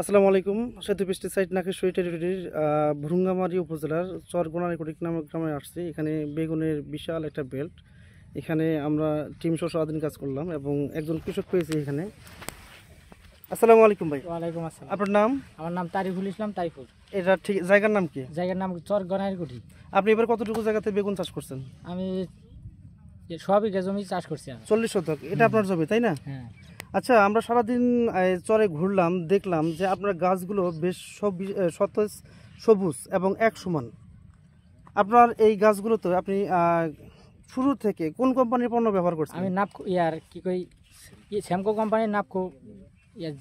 আসসালামু আলাইকুম। সেতু পেস্টিসাইড নাকেশ্বরী টেরিটরির ভুরুঙ্গামারী উপজেলার চরগোনারিকুটি নামক গ্রামে আসছি। এখানে বেগুনের বিশাল একটা বেল্ট। এখানে আমরা টিম সহ সারাদিন কাজ করলাম এবং একজন কৃষক পেয়েছি এখানে। আসসালামু আলাইকুম ভাই। ওয়ালাইকুম আসসালাম। আপনার নাম? আমার নাম তারিফুল ইসলাম তাইফুর। এটা ঠিক জায়গার নাম কি? জায়গার নাম চরগোনারিকুটি। আপনি এবার কতটুকু জায়গাতে বেগুন চাষ করছেন? আমি সবই জমি চাষ করছি। 40 শতক। এটা আপনার জমি তাই না? হ্যাঁ। আচ্ছা, আমরা সারাদিন চরে ঘুরলাম, দেখলাম যে আপনার গাছগুলো বেশ সতেজ, সবুজ এবং এক সমান। আপনার এই গাছগুলোতে আপনি শুরু থেকে কোন কোম্পানির পণ্য ব্যবহার করছেন? আমি নাপকো স্যামকো কোম্পানির নাপকো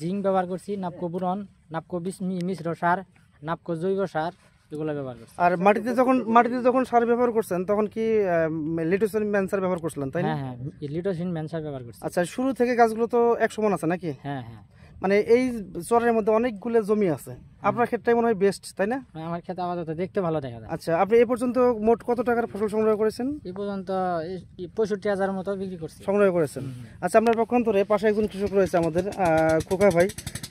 জিঙ্ক ব্যবহার করছি, নাপকো বুরন, নাপকো মিশ্র সার, নাপকো জৈব সার, এগুলো ব্যবহার করছি। আর মাটিতে যখন সার ব্যবহার করছেন তখন কি লিটোসিন ম্যানসার ব্যবহার করছিলেন তাই না? হ্যাঁ, লিটোসিন ম্যানসার ব্যবহার করছি। আচ্ছা, শুরু থেকে গাছগুলো তো এক সমান আছে নাকি? হ্যাঁ হ্যাঁ। মানে এই চরের মধ্যে অনেকগুলো জমি আছে, আপনার ক্ষেত্রে মনে হয় বেস্ট তাই না? আমার ক্ষেত্রে আপাতত দেখতে ভালো দেখা যায়। আচ্ছা, আপনি এ পর্যন্ত মোট কত টাকার ফসল সংগ্রহ করেছেন? এই পর্যন্ত 65,000 মতো বিক্রি করছি। সংগ্রহ করেছেন। আচ্ছা, আপনার পক্ষান্তরে পাশে একজন কৃষক রয়েছে আমাদের, খোকা ভাই।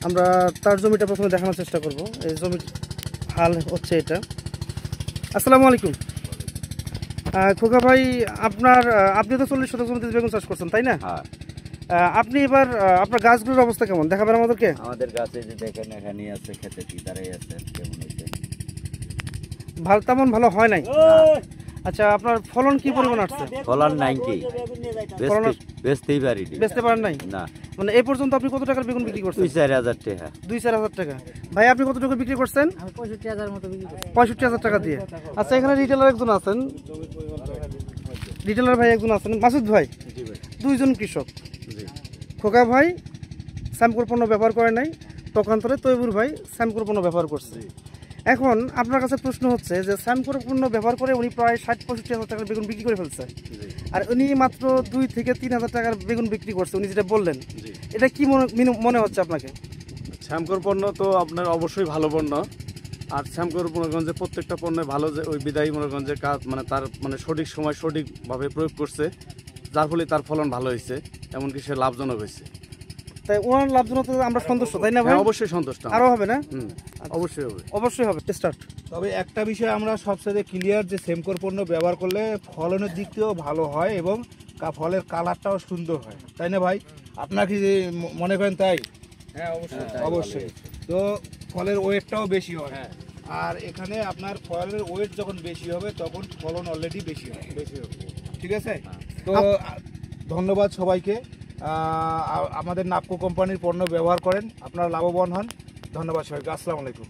আমরা তার জমিটা প্রথমে দেখানোর চেষ্টা করব। এই জমির হাল হচ্ছে এটা। আসসালামু আলাইকুম। খোকা ভাই, আপনি তো 40 শতক জমিতে বেগুন চাষ করছেন তাই না? হ্যাঁ। আপনি এবার আপনার গাছগুলোর অবস্থা কেমন দেখাবেন আমাদেরকে? আমাদের গাছে যে দেখেন এখানে আছে, খেতে কি দাঁড়াই আছে, কেমন হয়েছে? তেমন ভালো হয় নাই। আচ্ছা, আপনার ফলন কি পরিমাণ আসছে? ফলন নাই কি, বেচতেই পারি বেচতে পারেন নাই? না। মানে এই পর্যন্ত আপনি কত টাকার বেগুন বিক্রি করছেন? 2-4 হাজার টাকা। 2-4 হাজার টাকা। ভাই, আপনি কতটুকু বিক্রি করছেন? আমি 65,000 মতো বিক্রি করছি। 65,000 টাকা দিয়ে। আচ্ছা, এখানে রিটেলার একজন আছেন, রিটেলার ভাই একজন আছেন, মাসুদ ভাই। দুইজন কৃষক। খোকা ভাই স্যামকোর পণ্য ব্যবহার করে নাই, পক্ষান্তরে তৈবুর ভাই স্যামকোর পণ্য ব্যবহার করছে। এখন আপনার কাছে প্রশ্ন হচ্ছে যে স্যামকোর পণ্য ব্যবহার করে উনি প্রায় 60-65 হাজার টাকার বেগুন বিক্রি করে ফেলছে, আর উনি মাত্র 2 থেকে 3 হাজার টাকার বেগুন বিক্রি করছে, উনি যেটা বললেন। এটা কি মনে হচ্ছে আপনাকে? শ্যামকোর পণ্য তো আপনার অবশ্যই ভালো পণ্য, আর শ্যামকোর মনোগঞ্জে প্রত্যেকটা পণ্যে ভালো, যে ওই বিদায়ী মনোগঞ্জের কাজ মানে তার মানে সঠিক সময় সঠিকভাবে প্রয়োগ করছে, যার ফলে তার ফলন ভালো হয়েছে, এমনকি সে লাভজনক হয়েছে। তাই ওনার লাভজনকতা আমরা সন্তুষ্ট তাই না ভাই? অবশ্যই সন্তুষ্ট। আরও হবে না? অবশ্যই হবে, অবশ্যই হবে। স্টার্ট। তবে একটা বিষয় আমরা সবচেয়ে ক্লিয়ার যে সেমকোর পণ্য ব্যবহার করলে ফলনের দিক থেকেও ভালো হয় এবং ফলের কালারটাও সুন্দর হয়, তাই না ভাই? আপনার কি মনে করেন তাই? হ্যাঁ, অবশ্যই অবশ্যই। তো ফলের ওয়েটটাও বেশি হয়, আর এখানে আপনার ফলের ওয়েট যখন বেশি হবে তখন ফলন অলরেডি বেশি হবে। ঠিক আছে। তো ধন্যবাদ সবাইকে। আমাদের নাপকো কোম্পানির পণ্য ব্যবহার করেন, আপনারা লাভবান হন। ধন্যবাদ সবাইকে। আসসালামু আলাইকুম।